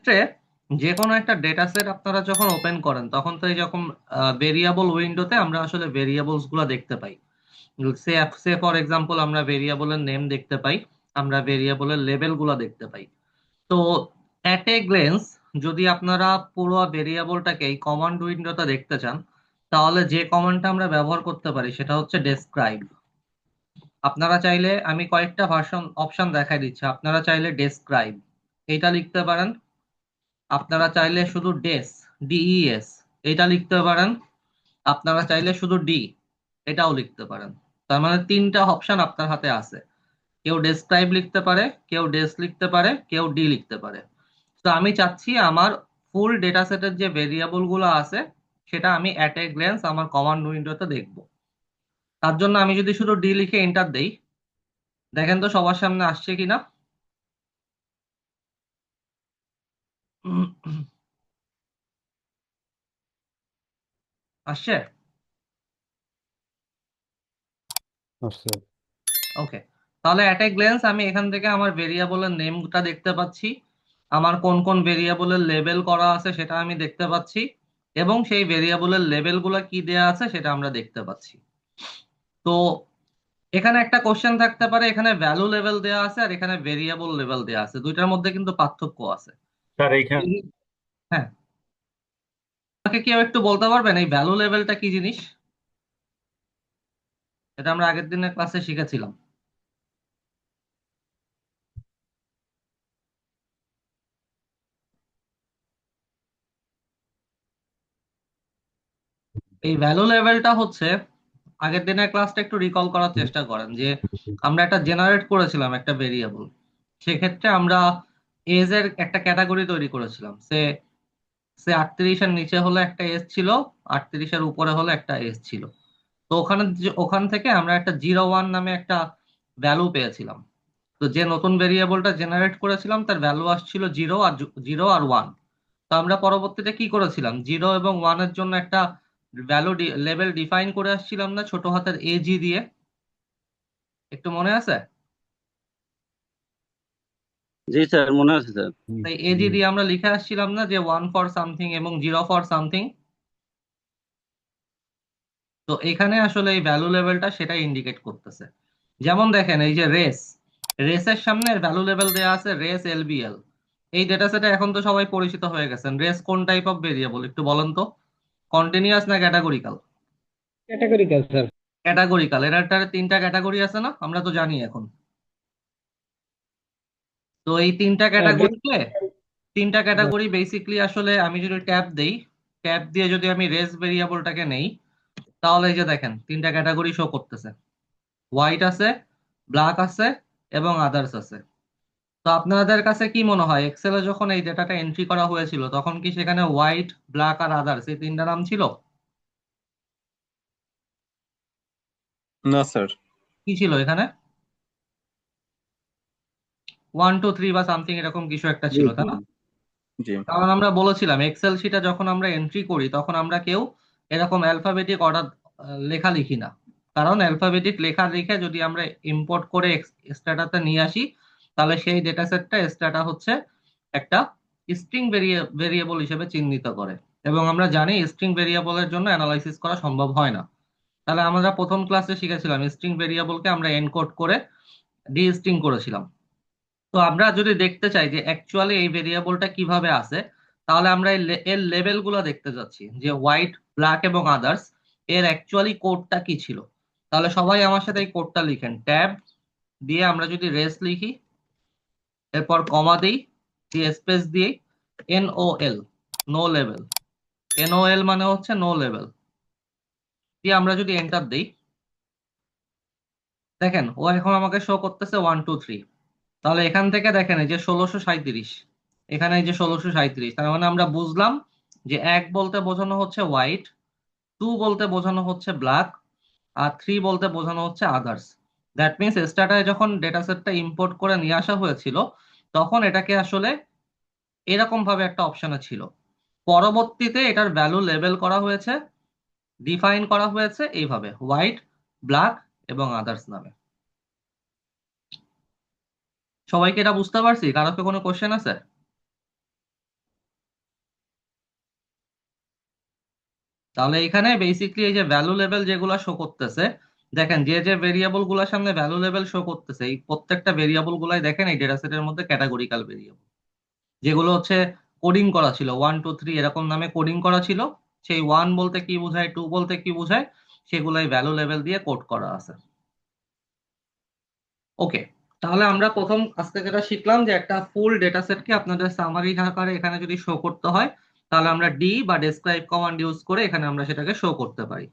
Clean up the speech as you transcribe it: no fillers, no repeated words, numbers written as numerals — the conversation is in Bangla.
ক্ষেত্রে যে কোনো একটা ডেটা সেট আপনারা যখন ওপেন করেন তখন তো এই যখন ভেরিয়েবল উইন্ডোতে আমরা আসলে ভেরিয়েবলস গুলো দেখতে পাই। সে সে ফর এক্সাম্পল আমরা ভেরিয়েবলের নেম দেখতে পাই, আমরা ভেরিয়েবলের লেভেল গুলো দেখতে পাই। তো অ্যাট এ গ্লেন্স যদি আপনারা পুরো ভেরিয়েবলটাকে এই কমান্ড উইন্ডোতে দেখতে চান, তাহলে যে কমান্ডটা আমরা ব্যবহার করতে পারি সেটা হচ্ছে ডেসক্রাইব। আপনারা চাইলে, আমি কয়েকটা ভার্সন অপশন দেখাই দিচ্ছি, আপনারা চাইলে ডেসক্রাইব এইটা লিখতে পারেন, আপনারা চাইলে শুধু ডিইএস এটা লিখতে পারেন, আপনারা চাইলে শুধু ডি এটাও লিখতে পারেন। তার মানে তিনটা অপশন আপনার হাতে আছে। কেউ ডেসক্রাইব লিখতে পারে, কেউ ডেস লিখতে পারে, কেউ ডি লিখতে পারে। তো আমি চাচ্ছি আমার ফুল ডেটা সেটের যে ভেরিয়েবল গুলো আছে সেটা আমি অ্যাট এ গ্ল্যান্স আমার কমান্ড উইন্ডোতে দেখবো। তার জন্য আমি যদি শুধু ডি লিখে এন্টার দেই, দেখেন তো সবার সামনে আসছে কিনা। উম, আসছে। আচ্ছা। ওকে, তাহলে অ্যাট এ গ্ল্যান্স আমি এখান থেকে আমার ভেরিয়েবলের নেমটা দেখতে পাচ্ছি, আমার কোন কোন ভেরিয়েবলের লেবেল করা আছে সেটা আমি দেখতে পাচ্ছি, এবং সেই ভেরিয়েবলের লেবেলগুলো কি দেয়া আছে সেটা আমরা দেখতে পাচ্ছি। তো এখানে একটা কোশ্চেন থাকতে পারে, এখানে ভ্যালু লেভেল দেয়া আছে আর এখানে ভেরিয়েবল লেভেল দেয়া আছে, দুইটার মধ্যে কিন্তু পার্থক্য আছে। স্যার এইখানে হ্যাঁ, আমাকে কেউ একটু বলতে পারবেন এই ভ্যালু লেভেলটা কি জিনিস? এটা আমরা আগের দিনের ক্লাসে শিখেছিলাম। এই ভ্যালু লেভেলটা হচ্ছে, আগের দিনের ক্লাসটা একটু রিকল করার চেষ্টা করেন যে আমরা একটা জেনারেট করেছিলাম একটা ভেরিয়েবল। সেক্ষেত্রে আমরা এজ এর একটা ক্যাটাগরি তৈরি করেছিলাম। সে সে 38-এর নিচে হলে একটা এজ ছিল, 38-এর উপরে হলে একটা এজ ছিল। তো ওখান থেকে আমরা একটা 01 নামে একটা ভ্যালু পেয়েছিলাম। তো যে নতুন ভেরিয়েবলটা জেনারেট করেছিলাম তার ভ্যালু আসছিল 0 আর 1। তো আমরা পরবর্তীতে কি করেছিলাম, 0 এবং 1-এর জন্য একটা ভ্যালু লেভেল ডিফাইন করে আসছিলাম না ছোট হাতের এজি দিয়ে? একটু মনে আছে? জি স্যার, মনে আছে স্যার। তাই এজি দিয়ে আমরা লিখে আসছিলাম না যে 1 ফর সামথিং এবং 0 ফর সামথিং? তো এখানে আসলে এই ভ্যালু লেভেলটা সেটা ইন্ডিকেট করতেছে। যেমন দেখেন এই যে রেসের সামনে ভ্যালু লেভেল দেওয়া আছে রেস এলবিএল। এই ডেটা সেটে এখন তো সবাই পরিচিত হয়ে গেছেন। রেস কোন টাইপ অফ ভেরিয়েবল একটু বলেন তো, কন্টিনিউয়াস না ক্যাটাগরিক্যাল? Categorical sir. ক্যাটাগরিক্যাল। এর একটা তিনটা ক্যাটাগরি আছে না, আমরা তো জানি এখন। তো এই তিনটা ক্যাটাগরি বেসিকলি আসলে আমি যদি ট্যাব দেই, ট্যাব দিয়ে যদি আমি রেস ভেরিয়েবলটাকে নেই, তাহলে এই যে দেখেন তিনটা ক্যাটাগরি শো করতেছে, হোয়াইট আছে, ব্ল্যাক আছে, এবং আদার্স আছে। তো আপনাদের কাছে কি মনে হয় এক্সেলে যখন এই ডেটাটা এন্ট্রি করা হয়েছিল তখন কি সেখানে হোয়াইট, ব্ল্যাক আর আদার্স এই তিনটা নাম ছিল? না স্যার। কি ছিল এখানে? 1 2 3 বা সামথিং এরকম কিছু একটা জি ছিল, জি। তাই না? জি। কারণ আমরা বলেছিলাম এক্সেল শিটে যখন আমরা এন্ট্রি করি তখন আমরা কেউ এরকম অ্যালফাবেটিক অর্ডার লেখা লিখি না। কারণ অ্যালফাবেটিক লেখা লিখে যদি আমরা ইম্পোর্ট করে স্ট্যাটাতে নিয়ে আসি, তাহলে সেই ডেটা সেটটা স্ট্যাটা হচ্ছে একটা স্ট্রিং ভেরিয়েবল হিসেবে চিহ্নিত করে, এবং আমরা জানি স্ট্রিং ভেরিয়েবলের জন্য অ্যানালাইসিস করা সম্ভব হয় না। তাহলে আমরা প্রথম ক্লাসে শিখেছিলাম স্ট্রিং ভেরিয়েবলকে আমরা এনকোড করে ডি স্ট্রিং করেছিলাম। তো আমরা যদি দেখতে চাই যে অ্যাকচুয়ালি এই ভেরিয়েবলটা কিভাবে আছে, তাহলে আমরা এর লেভেল গুলো দেখতে যাচ্ছি যে হোয়াইট, ব্ল্যাক এবং আদার্স এর অ্যাকচুয়ালি কোডটা কি ছিল। তাহলে সবাই আমার সাথে এই কোডটা লিখেন, ট্যাব দিয়ে আমরা যদি রেস লিখি, এরপর কমা দিই, দিয়ে স্পেস দিয়ে NOL, নো লেভেল, NOL মানে হচ্ছে নো লেভেল, দিয়ে আমরা যদি এন্টার দিই, দেখেন ও এখন আমাকে শো করতেছে 1 2 3। তাহলে এখান থেকে দেখেন এই যে 1637, এখানে এই যে 1637, তার মানে আমরা বুঝলাম যে 1 বলতে বোঝানো হচ্ছে হোয়াইট, 2 বলতে বোঝানো হচ্ছে ব্ল্যাক, আর 3 বলতে বোঝানো হচ্ছে আদার্স। দ্যাট মিনস স্ট্যাটায় যখন ডেটা সেটটা ইম্পোর্ট করে নিয়ে আসা হয়েছিল তখন এটাকে আসলে এরকম ভাবে একটা অপশনে ছিল। পরবর্তীতে এটার ভ্যালু লেবেল করা হয়েছে, ডিফাইন করা হয়েছে এইভাবে হোয়াইট, ব্ল্যাক এবং আদার্স নামে। সবাইকে এটা বুঝতে পারছি? কারো কি কোনো কোশ্চেন আছে? তাহলে এখানে বেসিকলি এই যে ভ্যালু লেভেল যেগুলো শো করতেছে, দেখেন যে যে ভেরিয়েবল গুলোর সামনে ভ্যালু লেভেল শো করতেছে, এই প্রত্যেকটা ভেরিয়েবল গুলাই দেখেন এই ডেটা সেটের মধ্যে ক্যাটাগরিক্যাল ভেরিয়েবল, যেগুলো হচ্ছে কোডিং করা ছিল 1 2 3 এরকম নামে কোডিং করা ছিল। সেই 1 বলতে কি বোঝায়, 2 বলতে কি বোঝায়, সেগুলাই ভ্যালু লেভেল দিয়ে কোড করা আছে। ওকে, তাহলে আমরা প্রথম আজকে যেটা শিখলাম যে একটা ফুল ডেটা সেটকে আপনাদের সামারি আকারে এখানে যদি শো করতে হয়, তাহলে আমরা ডি বা ডেসক্রাইব কমান্ড ইউজ করে এখানে আমরা সেটাকে শো করতে পারি।